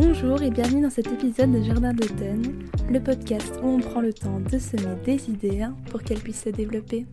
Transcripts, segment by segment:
Bonjour et bienvenue dans cet épisode de Jardin d'automne, le podcast où on prend le temps de semer des idées pour qu'elles puissent se développer.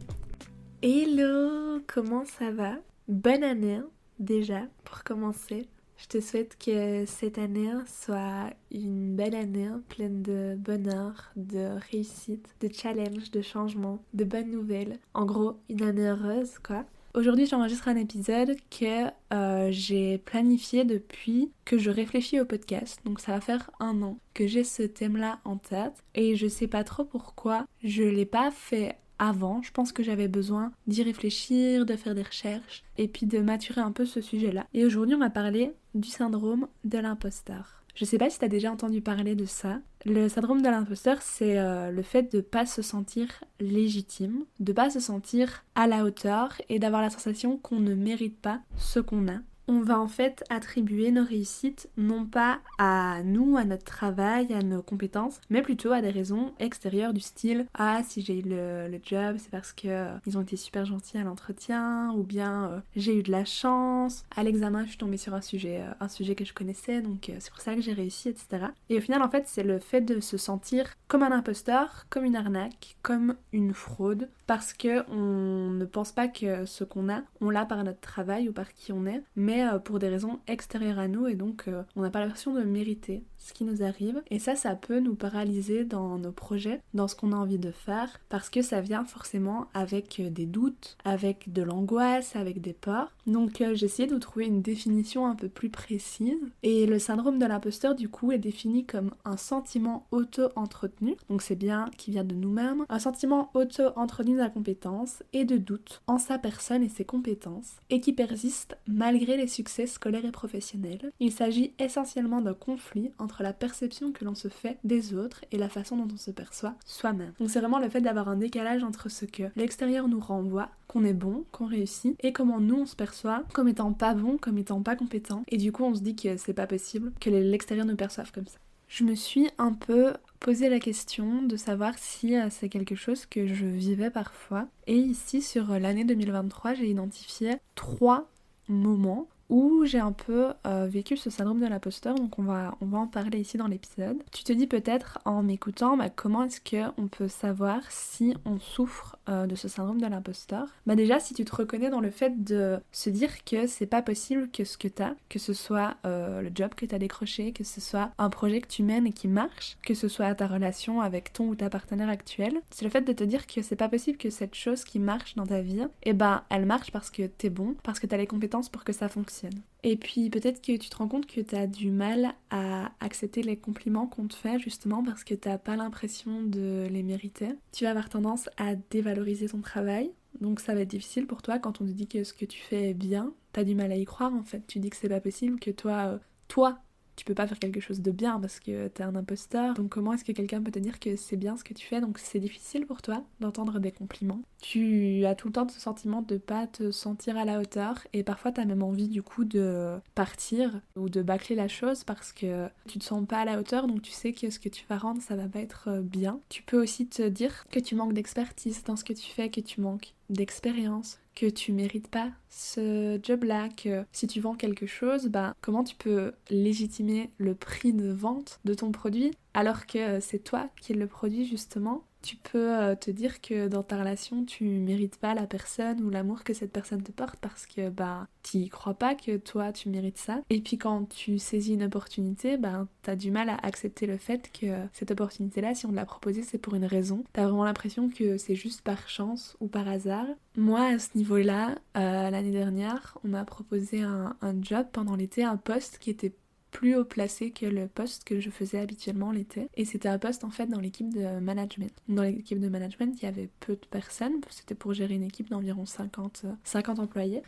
Hello, comment ça va? Bonne année déjà pour commencer. Je te souhaite que cette année soit une belle année pleine de bonheur, de réussite, de challenge, de changement, de bonnes nouvelles. En gros, une année heureuse quoi. Aujourd'hui, j'enregistre un épisode que j'ai planifié depuis que je réfléchis au podcast. Donc ça va faire 1 an que j'ai ce thème-là en tête. Et je sais pas trop pourquoi je l'ai pas fait avant. Je pense que j'avais besoin d'y réfléchir, de faire des recherches et puis de maturer un peu ce sujet-là. Et aujourd'hui, on va parler du syndrome de l'imposteur. Je sais pas si t'as déjà entendu parler de ça. Le syndrome de l'imposteur, c'est le fait de pas se sentir légitime, de pas se sentir à la hauteur et d'avoir la sensation qu'on ne mérite pas ce qu'on a. On va en fait attribuer nos réussites non pas à nous, à notre travail, à nos compétences, mais plutôt à des raisons extérieures du style « Ah, si j'ai eu le job, c'est parce que ils ont été super gentils à l'entretien » ou bien j'ai eu de la chance, à l'examen je suis tombée sur un sujet que je connaissais, donc c'est pour ça que j'ai réussi, etc. Et au final, en fait, c'est le fait de se sentir comme un imposteur, comme une arnaque, comme une fraude, parce que on ne pense pas que ce qu'on a, on l'a par notre travail ou par qui on est, mais pour des raisons extérieures à nous et donc on n'a pas l'impression de mériter ce qui nous arrive et ça peut nous paralyser dans nos projets, dans ce qu'on a envie de faire parce que ça vient forcément avec des doutes, avec de l'angoisse, avec des peurs. Donc j'ai essayé de trouver une définition un peu plus précise et le syndrome de l'imposteur du coup est défini comme un sentiment auto-entretenu, donc c'est bien qui vient de nous-mêmes, un sentiment auto-entretenu d'incompétence et de doute en sa personne et ses compétences et qui persiste malgré les succès scolaires et professionnels. Il s'agit essentiellement d'un conflit entre la perception que l'on se fait des autres et la façon dont on se perçoit soi-même. Donc c'est vraiment le fait d'avoir un décalage entre ce que l'extérieur nous renvoie, qu'on est bon, qu'on réussit, et comment nous on se perçoit comme étant pas bon, comme étant pas compétent, et du coup on se dit que c'est pas possible que l'extérieur nous perçoive comme ça. Je me suis un peu posé la question de savoir si c'est quelque chose que je vivais parfois, et ici sur l'année 2023 j'ai identifié 3 moments où j'ai un peu vécu ce syndrome de l'imposteur, donc on va en parler ici dans l'épisode. Tu te dis peut-être en m'écoutant, comment est-ce qu'on peut savoir si on souffre de ce syndrome de l'imposteur? Déjà, si tu te reconnais dans le fait de se dire que c'est pas possible que ce que t'as, que ce soit le job que t'as décroché, que ce soit un projet que tu mènes et qui marche, que ce soit ta relation avec ton ou ta partenaire actuelle, c'est le fait de te dire que c'est pas possible que cette chose qui marche dans ta vie, elle marche parce que t'es bon, parce que t'as les compétences pour que ça fonctionne. Et puis peut-être que tu te rends compte que t'as du mal à accepter les compliments qu'on te fait justement parce que t'as pas l'impression de les mériter. Tu vas avoir tendance à dévaloriser ton travail, donc ça va être difficile pour toi quand on te dit que ce que tu fais est bien. T'as du mal à y croire en fait, tu dis que c'est pas possible que toi, tu peux pas faire quelque chose de bien parce que t'es un imposteur. Donc comment est-ce que quelqu'un peut te dire que c'est bien ce que tu fais? Donc c'est difficile pour toi d'entendre des compliments. Tu as tout le temps ce sentiment de pas te sentir à la hauteur et parfois t'as même envie du coup de partir ou de bâcler la chose parce que tu te sens pas à la hauteur, donc tu sais que ce que tu vas rendre ça va pas être bien. Tu peux aussi te dire que tu manques d'expertise dans ce que tu fais, que tu manques d'expérience, que tu mérites pas ce job-là, que si tu vends quelque chose, comment tu peux légitimer le prix de vente de ton produit alors que c'est toi qui le produis justement? Tu peux te dire que dans ta relation, tu mérites pas la personne ou l'amour que cette personne te porte parce que t'y crois pas que toi tu mérites ça. Et puis quand tu saisis une opportunité, t'as du mal à accepter le fait que cette opportunité-là, si on te l'a proposée, c'est pour une raison. T'as vraiment l'impression que c'est juste par chance ou par hasard. Moi, à ce niveau-là, l'année dernière, on m'a proposé un job pendant l'été, un poste qui était plus haut placé que le poste que je faisais habituellement l'été. Et c'était un poste en fait dans l'équipe de management. Dans l'équipe de management, il y avait peu de personnes. C'était pour gérer une équipe d'environ 50 employés.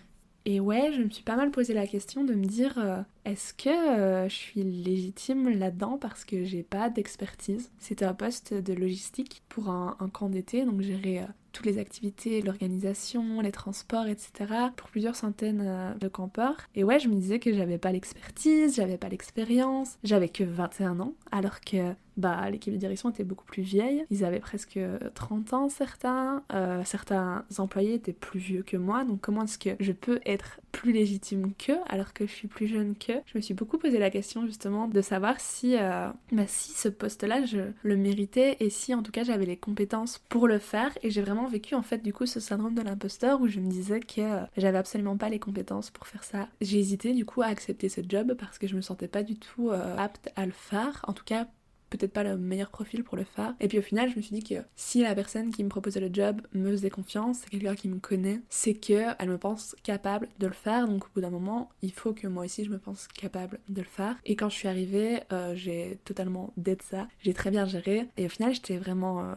Et ouais, je me suis pas mal posé la question de me dire est-ce que je suis légitime là-dedans parce que j'ai pas d'expertise. C'était un poste de logistique pour un camp d'été, donc gérer toutes les activités, l'organisation, les transports, etc. pour plusieurs centaines de campeurs. Et ouais, je me disais que j'avais pas l'expertise, j'avais pas l'expérience, j'avais que 21 ans, alors que l'équipe de direction était beaucoup plus vieille. Ils avaient presque 30 ans certains employés étaient plus vieux que moi, donc comment est-ce que je peux être plus légitime qu'eux alors que je suis plus jeune qu'eux? je me suis beaucoup posé la question justement de savoir si ce poste-là je le méritais et si en tout cas j'avais les compétences pour le faire. Et j'ai vraiment vécu en fait du coup ce syndrome de l'imposteur où je me disais que j'avais absolument pas les compétences pour faire ça. J'ai hésité du coup à accepter ce job parce que je me sentais pas du tout apte à le faire, en tout cas peut-être pas le meilleur profil pour le faire. Et puis au final, je me suis dit que si la personne qui me proposait le job me faisait confiance, c'est quelqu'un qui me connaît, c'est qu'elle me pense capable de le faire. Donc au bout d'un moment, il faut que moi aussi je me pense capable de le faire. Et quand je suis arrivée, j'ai totalement dead ça. J'ai très bien géré. Et au final, j'étais vraiment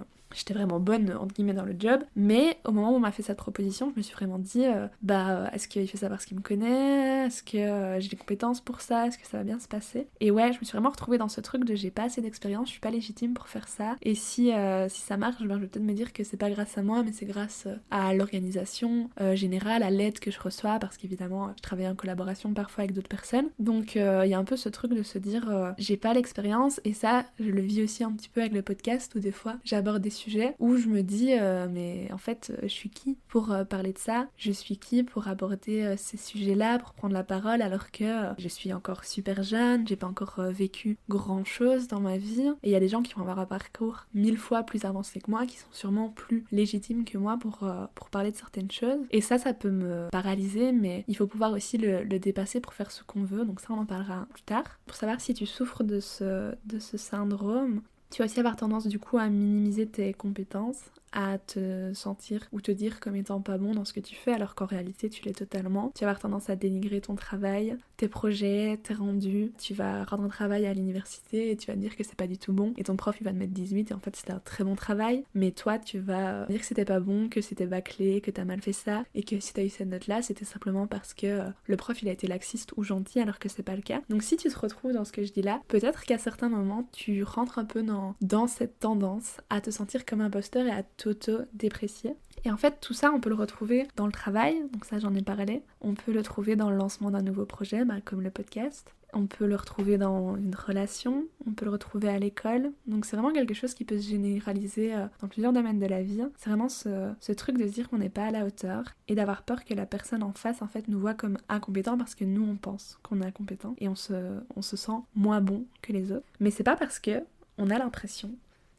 bonne entre guillemets dans le job, mais au moment où on m'a fait cette proposition, je me suis vraiment dit est-ce qu'il fait ça parce qu'il me connaît, est-ce que j'ai les compétences pour ça, est-ce que ça va bien se passer. Et ouais, je me suis vraiment retrouvée dans ce truc de j'ai pas assez d'expérience, je suis pas légitime pour faire ça, et si ça marche, je vais peut-être me dire que c'est pas grâce à moi, mais c'est grâce à l'organisation générale, à l'aide que je reçois, parce qu'évidemment je travaille en collaboration parfois avec d'autres personnes, donc il y a un peu ce truc de se dire j'ai pas l'expérience. Et ça je le vis aussi un petit peu avec le podcast où des fois j'aborde des sujets où je me dis mais en fait je suis qui pour parler de ça, je suis qui pour aborder ces sujets-là, pour prendre la parole, alors que je suis encore super jeune, j'ai pas encore vécu grand chose dans ma vie, et il y a des gens qui vont avoir un parcours 1000 fois plus avancé que moi, qui sont sûrement plus légitimes que moi pour parler de certaines choses, et ça peut me paralyser, mais il faut pouvoir aussi le dépasser pour faire ce qu'on veut. Donc ça on en parlera plus tard. Pour savoir si tu souffres de ce syndrome, tu vas aussi avoir tendance du coup à minimiser tes compétences, à te sentir ou te dire comme étant pas bon dans ce que tu fais alors qu'en réalité tu l'es totalement. Tu vas avoir tendance à dénigrer ton travail, tes projets, tes rendus. Tu vas rendre un travail à l'université et tu vas te dire que c'est pas du tout bon et ton prof il va te mettre 18 et en fait c'était un très bon travail, mais toi tu vas dire que c'était pas bon, que c'était bâclé, que t'as mal fait ça et que si t'as eu cette note là c'était simplement parce que le prof il a été laxiste ou gentil alors que c'est pas le cas. Donc si tu te retrouves dans ce que je dis là, peut-être qu'à certains moments tu rentres un peu dans cette tendance à te sentir comme imposteur et à t'auto-déprécier. Et en fait, tout ça, on peut le retrouver dans le travail, donc ça j'en ai parlé. On peut le trouver dans le lancement d'un nouveau projet, comme le podcast. On peut le retrouver dans une relation, on peut le retrouver à l'école. Donc c'est vraiment quelque chose qui peut se généraliser dans plusieurs domaines de la vie. C'est vraiment ce truc de se dire qu'on n'est pas à la hauteur et d'avoir peur que la personne en face en fait nous voit comme incompétents parce que nous on pense qu'on est incompétent et on se sent moins bon que les autres. Mais c'est pas parce que on a l'impression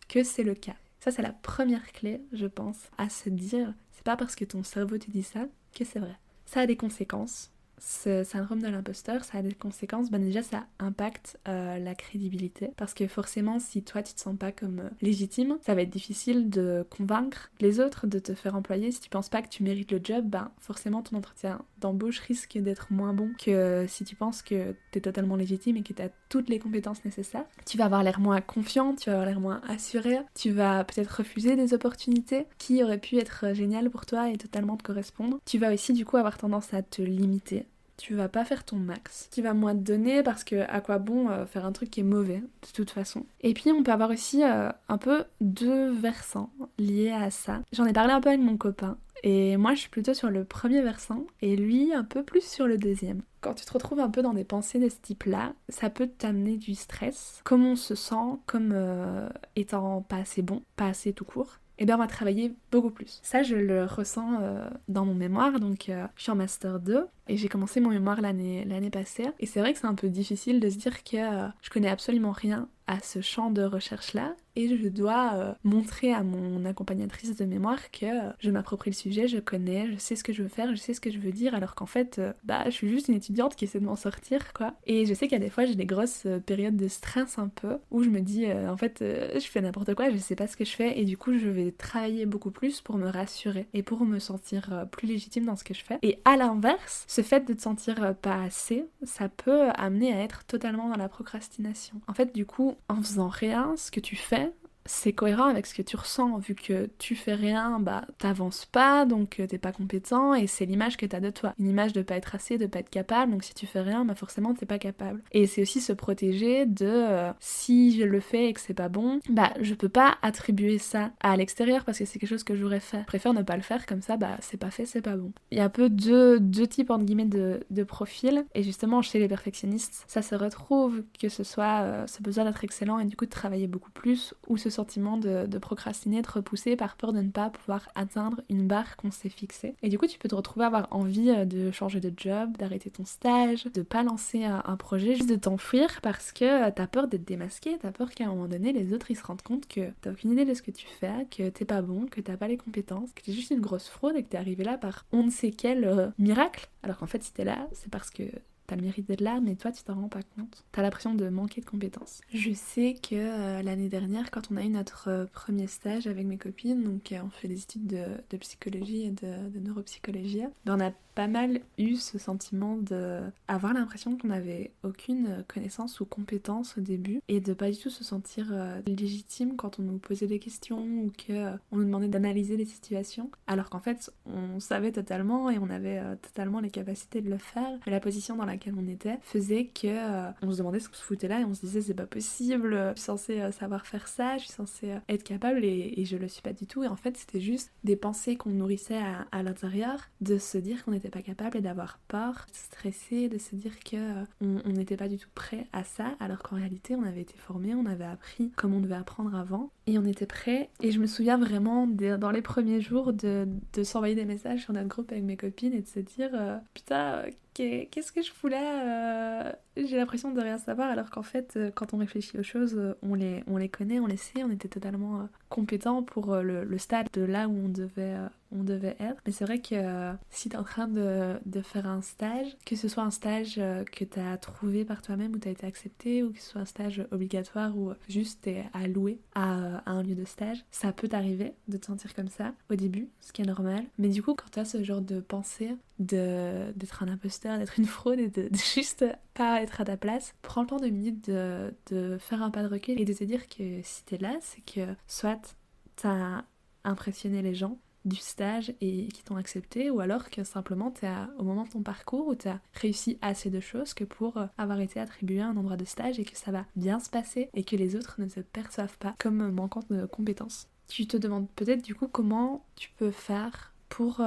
que c'est le cas. Ça, c'est la première clé, je pense, à se dire, c'est pas parce que ton cerveau te dit ça que c'est vrai. Ça a des conséquences. Ce syndrome de l'imposteur, ça a des conséquences. Déjà, ça impacte la crédibilité. Parce que forcément, si toi, tu te sens pas comme légitime, ça va être difficile de convaincre les autres de te faire employer. Si tu penses pas que tu mérites le job, forcément, ton entretien d'embauche risque d'être moins bon que si tu penses que t'es totalement légitime et que t'as toutes les compétences nécessaires. Tu vas avoir l'air moins confiant, tu vas avoir l'air moins assuré, tu vas peut-être refuser des opportunités qui auraient pu être géniales pour toi et totalement te correspondre. Tu vas aussi du coup avoir tendance à te limiter. Tu vas pas faire ton max, tu vas moins te donner parce que à quoi bon faire un truc qui est mauvais de toute façon. Et puis on peut avoir aussi un peu deux versants liés à ça. J'en ai parlé un peu avec mon copain et moi je suis plutôt sur le premier versant et lui un peu plus sur le deuxième. Quand tu te retrouves un peu dans des pensées de ce type-là, ça peut t'amener du stress, comme on se sent comme étant pas assez bon, pas assez tout court. Et bien on va travailler beaucoup plus. Ça je le ressens dans mon mémoire, donc je suis en master 2 et j'ai commencé mon mémoire l'année passée. Et c'est vrai que c'est un peu difficile de se dire que je connais absolument rien à ce champ de recherche-là et je dois montrer à mon accompagnatrice de mémoire que je m'approprie le sujet, je connais, je sais ce que je veux faire, je sais ce que je veux dire, alors qu'en fait, je suis juste une étudiante qui essaie de m'en sortir, quoi. Et je sais qu'il y a des fois, j'ai des grosses périodes de stress un peu, où je me dis, je fais n'importe quoi, je sais pas ce que je fais, et du coup, je vais travailler beaucoup plus pour me rassurer et pour me sentir plus légitime dans ce que je fais. Et à l'inverse, ce fait de te sentir pas assez, ça peut amener à être totalement dans la procrastination. En fait, du coup, en faisant rien, ce que tu fais, c'est cohérent avec ce que tu ressens. Vu que tu fais rien, t'avances pas, donc t'es pas compétent, et c'est l'image que t'as de toi. Une image de pas être assez, de pas être capable, donc si tu fais rien, forcément t'es pas capable. Et c'est aussi se protéger de si je le fais et que c'est pas bon, je peux pas attribuer ça à l'extérieur parce que c'est quelque chose que j'aurais fait. Je préfère ne pas le faire, comme ça, c'est pas fait, c'est pas bon. Il y a un peu deux types, entre guillemets, de profils, et justement chez les perfectionnistes, ça se retrouve, que ce soit ce besoin d'être excellent et du coup de travailler beaucoup plus, ou ce sentiment de procrastiner, de repousser par peur de ne pas pouvoir atteindre une barre qu'on s'est fixée. Et du coup, tu peux te retrouver à avoir envie de changer de job, d'arrêter ton stage, de pas lancer un projet, juste de t'enfuir parce que t'as peur d'être démasqué, t'as peur qu'à un moment donné, les autres ils se rendent compte que t'as aucune idée de ce que tu fais, que t'es pas bon, que t'as pas les compétences, que t'es juste une grosse fraude et que t'es arrivé là par on ne sait quel miracle. Alors qu'en fait, si t'es là, c'est parce que t'as le mérite d'être là, mais toi tu t'en rends pas compte. T'as l'impression de manquer de compétences. Je sais que l'année dernière, quand on a eu notre premier stage avec mes copines, donc on fait des études de psychologie et de neuropsychologie, ben, on a pas mal eu ce sentiment d'avoir l'impression qu'on n'avait aucune connaissance ou compétence au début et de pas du tout se sentir légitime quand on nous posait des questions ou qu'on nous demandait d'analyser les situations, alors qu'en fait on savait totalement et on avait totalement les capacités de le faire, mais la position dans laquelle on était faisait que on se demandait ce qu'on se foutait là et on se disait c'est pas possible, je suis censée savoir faire ça, je suis censée être capable et je le suis pas du tout. Et en fait c'était juste des pensées qu'on nourrissait à l'intérieur, de se dire qu'on n'était pas capable et d'avoir peur, de stresser, de se dire que on n'était pas du tout prêt à ça, alors qu'en réalité on avait été formés, on avait appris comme on devait apprendre avant et on était prêt. Et je me souviens vraiment dans les premiers jours de s'envoyer des messages sur notre groupe avec mes copines et de se dire putain qu'est-ce que je fous là, j'ai l'impression de rien savoir, alors qu'en fait quand on réfléchit aux choses on les connaît, on les sait, on était totalement compétents pour le stade de là où on devait être. Mais c'est vrai que si t'es en train de faire un stage, que ce soit un stage que t'as trouvé par toi-même ou t'as été accepté, ou que ce soit un stage obligatoire ou juste t'es alloué à un lieu de stage, ça peut t'arriver de te sentir comme ça au début, ce qui est normal. Mais du coup quand t'as ce genre de pensée d'être un imposteur, d'être une fraude et de juste pas être à ta place, prends le temps 2 minutes de faire un pas de recul et de te dire que si t'es là, c'est que soit t'as impressionné les gens du stage et qui t'ont accepté, ou alors que simplement t'es au moment de ton parcours où t'as réussi assez de choses que pour avoir été attribué à un endroit de stage et que ça va bien se passer et que les autres ne te perçoivent pas comme manquant de compétences. Tu te demandes peut-être du coup comment tu peux faire pour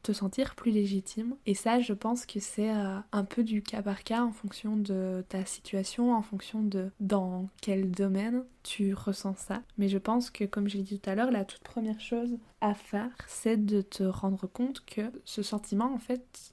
te sentir plus légitime. Et ça, je pense que c'est un peu du cas par cas en fonction de ta situation, en fonction de dans quel domaine tu ressens ça. Mais je pense que, comme je l'ai dit tout à l'heure, la toute première chose à faire, c'est de te rendre compte que ce sentiment, en fait,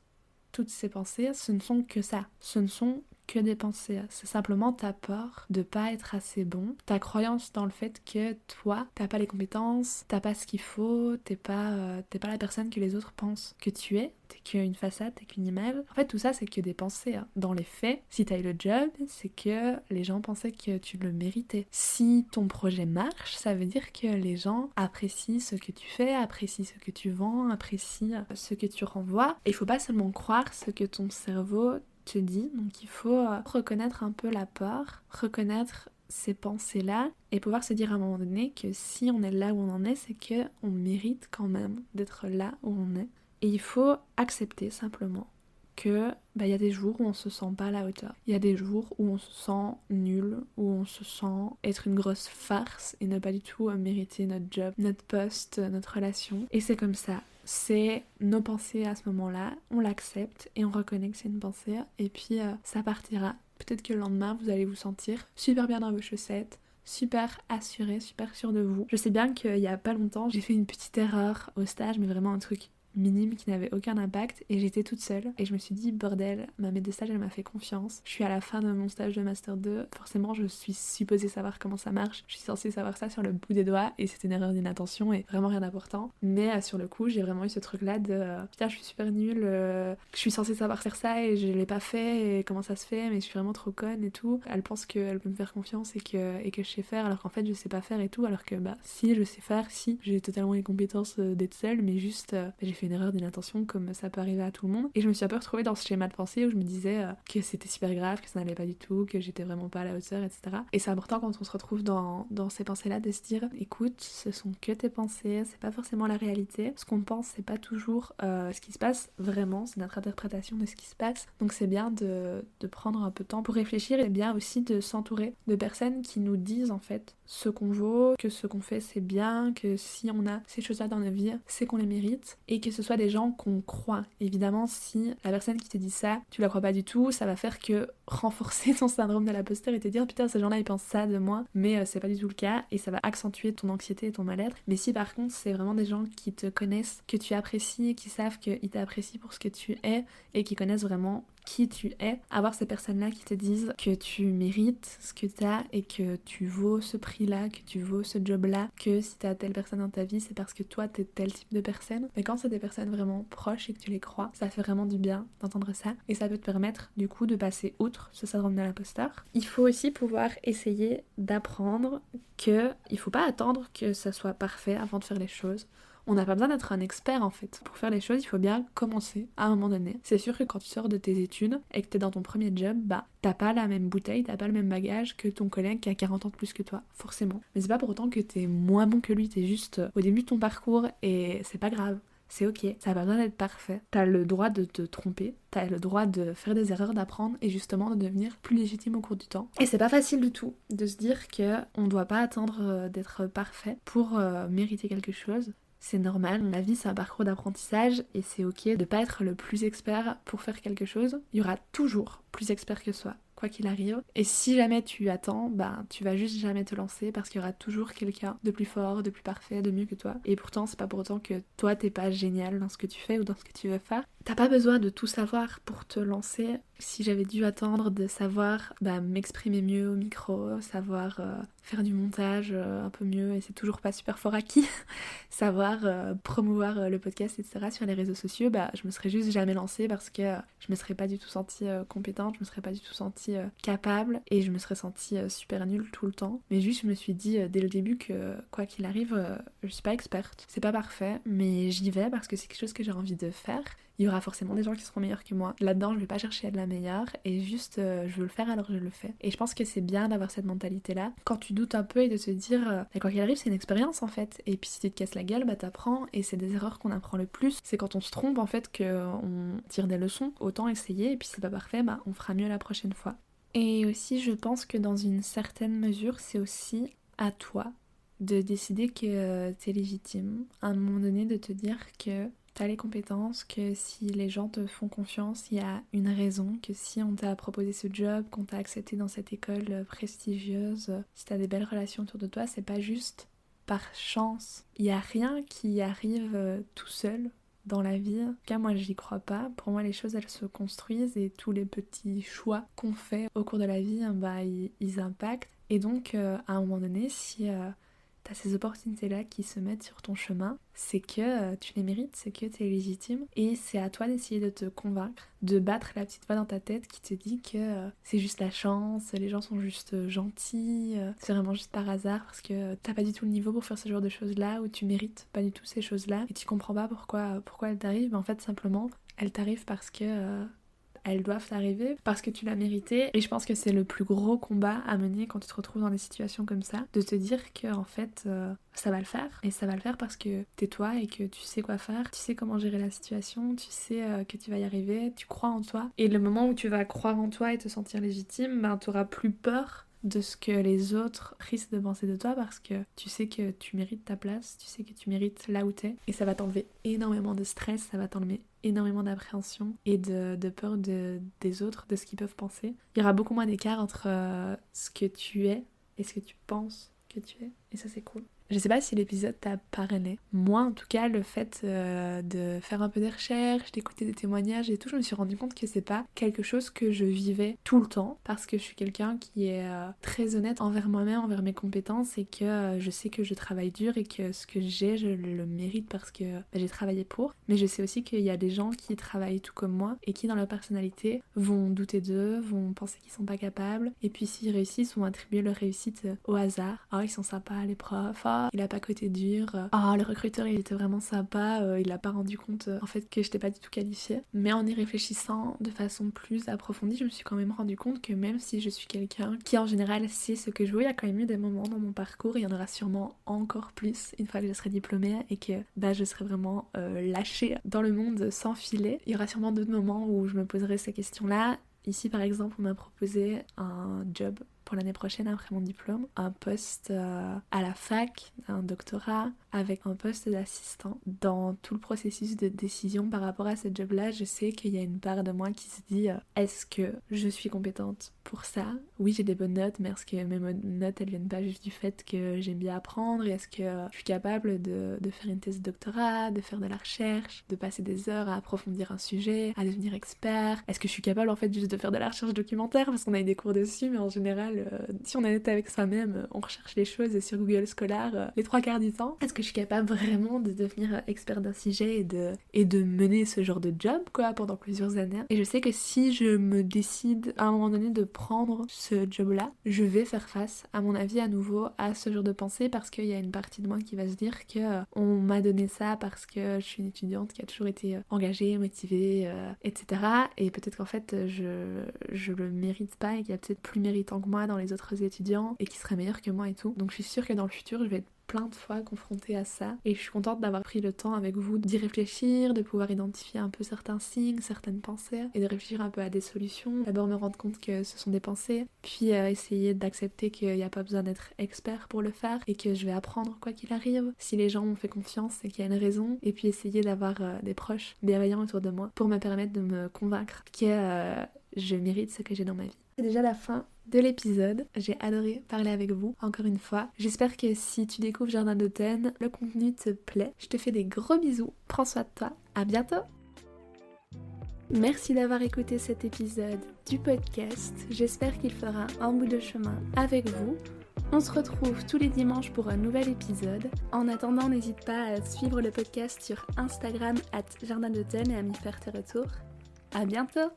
toutes ces pensées, ce ne sont que ça. Ce ne sont que des pensées. C'est simplement ta peur de pas être assez bon, ta croyance dans le fait que toi, t'as pas les compétences, t'as pas ce qu'il faut, t'es pas la personne que les autres pensent que tu es, t'es qu'une façade, t'es qu'une image. En fait, tout ça, c'est que des pensées. Dans les faits, si t'as eu le job, c'est que les gens pensaient que tu le méritais. Si ton projet marche, ça veut dire que les gens apprécient ce que tu fais, apprécient ce que tu vends, apprécient ce que tu renvoies. Et il faut pas seulement croire ce que ton cerveau te dit, donc il faut reconnaître un peu la peur, reconnaître ces pensées-là et pouvoir se dire à un moment donné que si on est là où on en est, c'est que on mérite quand même d'être là où on est. Et il faut accepter simplement que y a des jours où on se sent pas à la hauteur. Il y a des jours où on se sent nul, où on se sent être une grosse farce et ne pas du tout mériter notre job, notre poste, notre relation. Et c'est comme ça. C'est nos pensées à ce moment-là, on l'accepte et on reconnaît que c'est une pensée et puis ça partira. Peut-être que le lendemain, vous allez vous sentir super bien dans vos chaussettes, super assuré, super sûr de vous. Je sais bien qu'il y a pas longtemps, j'ai fait une petite erreur au stage, mais vraiment un truc minime qui n'avait aucun impact et j'étais toute seule et je me suis dit bordel, ma maître de stage elle m'a fait confiance, je suis à la fin de mon stage de master 2, forcément je suis supposée savoir comment ça marche, je suis censée savoir ça sur le bout des doigts et c'était une erreur d'inattention et vraiment rien d'important, mais sur le coup j'ai vraiment eu ce truc là de putain je suis super nulle, je suis censée savoir faire ça et je l'ai pas fait et comment ça se fait, mais je suis vraiment trop conne et tout. Elle pense qu'elle peut me faire confiance et que je sais faire alors qu'en fait je sais pas faire et tout, alors que si je sais faire, si j'ai totalement les compétences d'être seule, mais juste j'ai fait une erreur d'inattention comme ça peut arriver à tout le monde et je me suis un peu retrouvée dans ce schéma de pensée où je me disais que c'était super grave, que ça n'allait pas du tout, que j'étais vraiment pas à la hauteur, etc. Et c'est important quand on se retrouve dans ces pensées là de se dire écoute, ce sont que tes pensées, c'est pas forcément la réalité, ce qu'on pense c'est pas toujours ce qui se passe vraiment, c'est notre interprétation de ce qui se passe, donc c'est bien de prendre un peu de temps pour réfléchir et bien aussi de s'entourer de personnes qui nous disent en fait ce qu'on vaut, que ce qu'on fait c'est bien, que si on a ces choses là dans nos vies c'est qu'on les mérite et que que ce soit des gens qu'on croit. Évidemment, si la personne qui te dit ça, tu la crois pas du tout, ça va faire que renforcer ton syndrome de l'imposteur et te dire putain, ces gens-là ils pensent ça de moi, mais c'est pas du tout le cas et ça va accentuer ton anxiété et ton mal-être. Mais si par contre c'est vraiment des gens qui te connaissent, que tu apprécies, qui savent qu'ils t'apprécient pour ce que tu es et qui connaissent vraiment qui tu es, avoir ces personnes-là qui te disent que tu mérites ce que t'as et que tu vaux ce prix-là, que tu vaux ce job-là, que si t'as telle personne dans ta vie, c'est parce que toi t'es tel type de personne. Mais quand c'est des personnes vraiment proches et que tu les crois, ça fait vraiment du bien d'entendre ça et ça peut te permettre du coup de passer outre ce syndrome de l'imposteur. Il faut aussi pouvoir essayer d'apprendre que il faut pas attendre que ça soit parfait avant de faire les choses. On n'a pas besoin d'être un expert en fait. Pour faire les choses, il faut bien commencer à un moment donné. C'est sûr que quand tu sors de tes études et que t'es dans ton premier job, t'as pas la même bouteille, t'as pas le même bagage que ton collègue qui a 40 ans de plus que toi, forcément. Mais c'est pas pour autant que t'es moins bon que lui, t'es juste au début de ton parcours et c'est pas grave. C'est ok, ça n'a pas besoin d'être parfait. T'as le droit de te tromper, t'as le droit de faire des erreurs, d'apprendre et justement de devenir plus légitime au cours du temps. Et c'est pas facile du tout de se dire que on doit pas attendre d'être parfait pour mériter quelque chose. C'est normal, la vie c'est un parcours d'apprentissage et c'est ok de pas être le plus expert pour faire quelque chose. Il y aura toujours plus expert que soi, quoi qu'il arrive. Et si jamais tu attends, tu vas juste jamais te lancer parce qu'il y aura toujours quelqu'un de plus fort, de plus parfait, de mieux que toi. Et pourtant c'est pas pour autant que toi t'es pas génial dans ce que tu fais ou dans ce que tu veux faire. T'as pas besoin de tout savoir pour te lancer. Si j'avais dû attendre de savoir m'exprimer mieux au micro, savoir faire du montage un peu mieux, et c'est toujours pas super fort acquis, savoir promouvoir le podcast, etc. sur les réseaux sociaux, je me serais juste jamais lancée parce que je me serais pas du tout sentie compétente, je me serais pas du tout sentie capable et je me serais sentie super nulle tout le temps. Mais juste je me suis dit dès le début que quoi qu'il arrive, je suis pas experte, c'est pas parfait, mais j'y vais parce que c'est quelque chose que j'ai envie de faire. Il y aura forcément des gens qui seront meilleurs que moi. Là-dedans, je vais pas chercher à être la meilleure et juste je veux le faire alors je le fais. Et je pense que c'est bien d'avoir cette mentalité-là. Quand tu doutes un peu et de te dire quoi qu'il arrive, c'est une expérience en fait. Et puis si tu te casses la gueule, t'apprends et c'est des erreurs qu'on apprend le plus. C'est quand on se trompe en fait qu'on tire des leçons. Autant essayer et puis si c'est pas parfait, on fera mieux la prochaine fois. Et aussi, je pense que dans une certaine mesure, c'est aussi à toi de décider que t'es légitime. À un moment donné, de te dire que t'as les compétences, que si les gens te font confiance, il y a une raison, que si on t'a proposé ce job, qu'on t'a accepté dans cette école prestigieuse, si t'as des belles relations autour de toi, c'est pas juste par chance. Il y a rien qui arrive tout seul dans la vie. En tout cas, moi, j'y crois pas. Pour moi, les choses, elles se construisent et tous les petits choix qu'on fait au cours de la vie, ils impactent. Et donc, à un moment donné, si t'as ces opportunités-là qui se mettent sur ton chemin, c'est que tu les mérites, c'est que t'es légitime et c'est à toi d'essayer de te convaincre, de battre la petite voix dans ta tête qui te dit que c'est juste la chance, les gens sont juste gentils, c'est vraiment juste par hasard parce que t'as pas du tout le niveau pour faire ce genre de choses-là ou tu mérites pas du tout ces choses-là et tu comprends pas pourquoi elles t'arrivent, mais en fait simplement elles t'arrivent parce que elles doivent t'arriver parce que tu l'as mérité. Et je pense que c'est le plus gros combat à mener quand tu te retrouves dans des situations comme ça, de te dire que en fait ça va le faire. Et ça va le faire parce que t'es toi et que tu sais quoi faire, tu sais comment gérer la situation, tu sais que tu vas y arriver, tu crois en toi. Et le moment où tu vas croire en toi et te sentir légitime, t'auras plus peur de ce que les autres risquent de penser de toi parce que tu sais que tu mérites ta place, tu sais que tu mérites là où t'es et ça va t'enlever énormément de stress, ça va t'enlever énormément d'appréhension et de peur des autres, de ce qu'ils peuvent penser. Il y aura beaucoup moins d'écart entre ce que tu es et ce que tu penses que tu es et ça c'est cool. Je sais pas si l'épisode t'a parlé. Moi, en tout cas, le fait de faire un peu des recherches, d'écouter des témoignages et tout, je me suis rendu compte que c'est pas quelque chose que je vivais tout le temps parce que je suis quelqu'un qui est très honnête envers moi-même, envers mes compétences et que je sais que je travaille dur et que ce que j'ai, je le mérite parce que j'ai travaillé pour. Mais je sais aussi qu'il y a des gens qui travaillent tout comme moi et qui, dans leur personnalité, vont douter d'eux, vont penser qu'ils sont pas capables et puis s'ils réussissent, vont attribuer leur réussite au hasard. Ah, ils sont sympas, les profs. Il a pas côté dur, le recruteur il était vraiment sympa, il a pas rendu compte en fait que j'étais pas du tout qualifiée. Mais en y réfléchissant de façon plus approfondie, je me suis quand même rendu compte que même si je suis quelqu'un qui en général sait ce que je veux, il y a quand même eu des moments dans mon parcours, il y en aura sûrement encore plus une fois que je serai diplômée et que je serai vraiment lâchée dans le monde sans filet. Il y aura sûrement d'autres moments où je me poserai ces questions-là. Ici par exemple on m'a proposé un job pour l'année prochaine après mon diplôme, un poste à la fac, un doctorat, avec un poste d'assistant. Dans tout le processus de décision par rapport à ce job-là, je sais qu'il y a une part de moi qui se dit est-ce que je suis compétente pour ça? Oui, j'ai des bonnes notes, mais est-ce que mes notes elles viennent pas juste du fait que j'aime bien apprendre? Et est-ce que je suis capable de faire une thèse de doctorat, de faire de la recherche, de passer des heures à approfondir un sujet, à devenir expert? Est-ce que je suis capable en fait juste de faire de la recherche documentaire parce qu'on a eu des cours dessus, mais en général, si on est honnête avec soi-même, on recherche les choses sur Google Scholar les 3/4 du temps. Est-ce que je suis capable vraiment de devenir expert d'un sujet et de mener ce genre de job quoi pendant plusieurs années? Et je sais que si je me décide à un moment donné de prendre ce job-là, je vais faire face, à mon avis, à nouveau à ce genre de pensée parce qu'il y a une partie de moi qui va se dire que on m'a donné ça parce que je suis une étudiante qui a toujours été engagée, motivée, etc. Et peut-être qu'en fait je le mérite pas et qu'il y a peut-être plus méritant que moi dans les autres étudiants et qui serait meilleur que moi et tout. Donc je suis sûre que dans le futur je vais être plein de fois confrontée à ça et je suis contente d'avoir pris le temps avec vous d'y réfléchir, de pouvoir identifier un peu certains signes, certaines pensées et de réfléchir un peu à des solutions. D'abord me rendre compte que ce sont des pensées, puis essayer d'accepter qu'il n'y a pas besoin d'être expert pour le faire et que je vais apprendre quoi qu'il arrive. Si les gens m'ont fait confiance, c'est qu'il y a une raison, et puis essayer d'avoir des proches bienveillants autour de moi pour me permettre de me convaincre que je mérite ce que j'ai dans ma vie. C'est déjà la fin de l'épisode. J'ai adoré parler avec vous, encore une fois. J'espère que si tu découvres Jardin d'Automne, le contenu te plaît. Je te fais des gros bisous. Prends soin de toi. À bientôt! Merci d'avoir écouté cet épisode du podcast. J'espère qu'il fera un bout de chemin avec vous. On se retrouve tous les dimanches pour un nouvel épisode. En attendant, n'hésite pas à suivre le podcast sur Instagram @jardindautomne et à m'y faire tes retours. À bientôt!